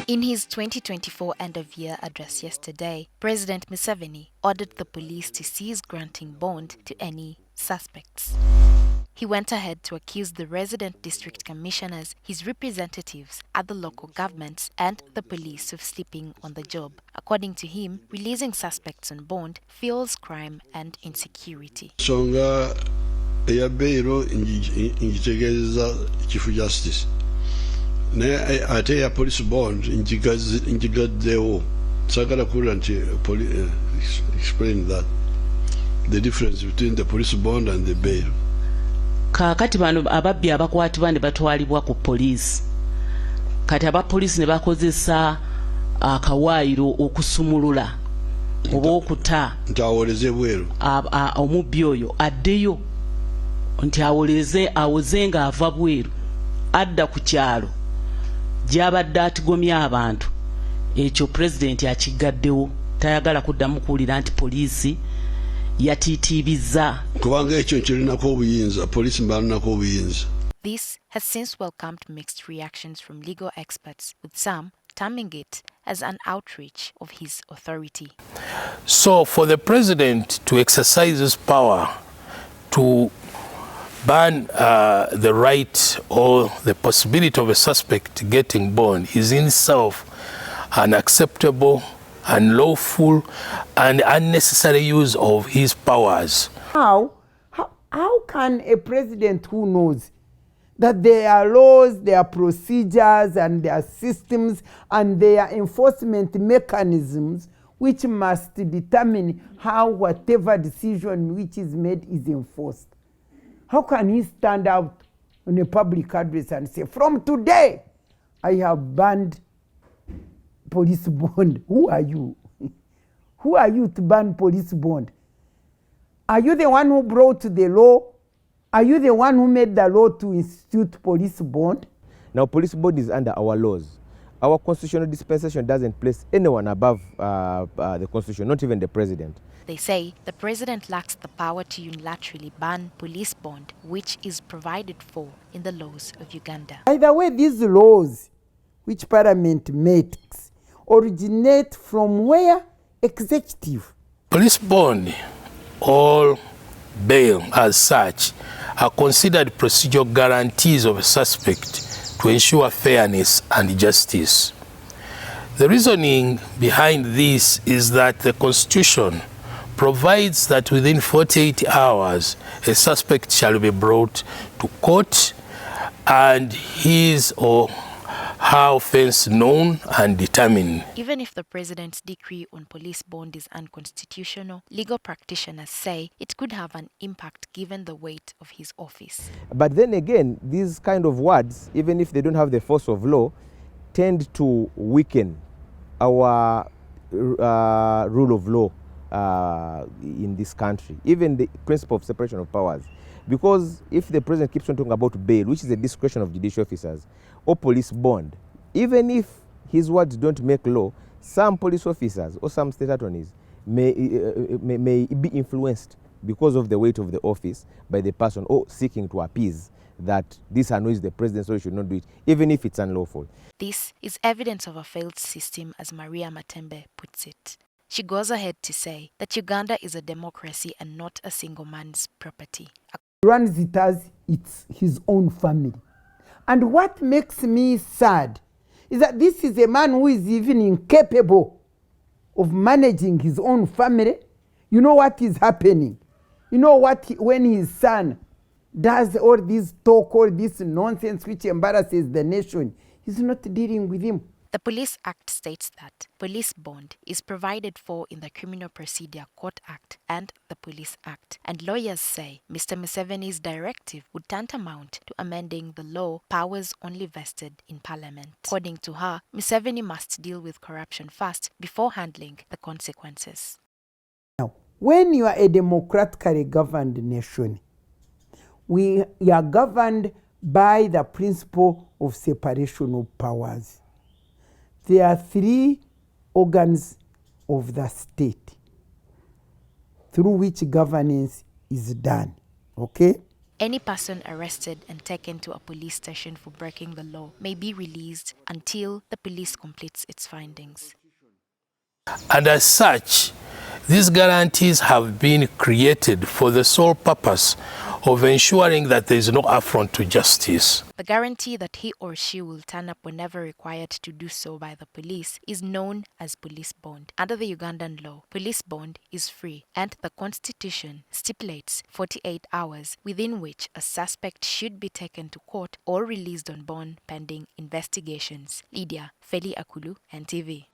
In his 2024 end-of-year address yesterday, President Museveni ordered the police to cease granting bond to any suspects. He went ahead to accuse the resident district commissioners, his representatives at the local governments, and the police of sleeping on the job. According to him, releasing suspects on bond fuels crime and insecurity. Songa ya beiro injitegereza chief justice. Ne ate ya police bond injigaddewo. Sagala couldn't explain that the difference between the police bond and the bail. Kakati bano ababbi abakwatibwa ne batwalibwa ku police. Kati abapolisi ne bakozesa akawaayiro okusumulula oba okuta ntawoleze bweru omubbi oyo addeyo nti awoze nga ava bweru adda ku kyalo gy'abadde atigomya abantu. Ekyo pulezidenti akigaddewo, tayagala kuddamu kuwulira nti poliisi yatiitiibizza. Kubanga ekyo kirinako obuyinza, poliisi mbalinako obuyinza. This has since welcomed mixed reactions from legal experts, with some terming it as an outreach of his authority. So for the president to exercise his power to ban the right or the possibility of a suspect getting bond is in itself unacceptable, unlawful, and unnecessary use of his powers. How can a president who knows that there are laws, there are procedures, and there are systems, and there are enforcement mechanisms which must determine how whatever decision which is made is enforced? How can he stand out on a public address and say, from today, I have banned police bond? Who are you? Who are you to ban police bond? Are you the one who brought the law? Are you the one who made the law to institute police bond? Now, police bond is under our laws. Our constitutional dispensation doesn't place anyone above the constitution, not even the president. They say the president lacks the power to unilaterally ban police bond, which is provided for in the laws of Uganda. By the way, these laws which Parliament makes originate from where? Executive. Police bond or bail as such are considered procedural guarantees of a suspect to ensure fairness and justice. The reasoning behind this is that the Constitution provides that within 48 hours a suspect shall be brought to court and his or her offense known and determined. Even if the president's decree on police bond is unconstitutional, legal practitioners say it could have an impact given the weight of his office. But then again, these kind of words, even if they don't have the force of law, tend to weaken our rule of law in this country, even the principle of separation of powers. Because if the president keeps on talking about bail, which is a discretion of judicial officers, or police bond, even if his words don't make law, some police officers or some state attorneys may be influenced because of the weight of the office by the person or seeking to appease that this annoys the president, so he should not do it, even if it's unlawful. This is evidence of a failed system, as Maria Matembe puts it. She goes ahead to say that Uganda is a democracy and not a single man's property. He runs it as it's his own family. And what makes me sad is that this is a man who is even incapable of managing his own family. You know what is happening? You know what, when his son does all this talk, all this nonsense which embarrasses the nation, he's not dealing with him. The Police Act states that police bond is provided for in the Criminal Procedure Court Act and the Police Act, and lawyers say Mr. Museveni's directive would tantamount to amending the law, powers only vested in Parliament. According to her, Museveni must deal with corruption first before handling the consequences. Now, when you are a democratically governed nation, we are governed by the principle of separation of powers. There are three organs of the state through which governance is done. Okay? Any person arrested and taken to a police station for breaking the law may be released until the police completes its findings. And as such, these guarantees have been created for the sole purpose of ensuring that there is no affront to justice. The guarantee that he or she will turn up whenever required to do so by the police is known as police bond. Under the Ugandan law, police bond is free, and the Constitution stipulates 48 hours within which a suspect should be taken to court or released on bond pending investigations. LYDIA FELLY AKULLU, NTV.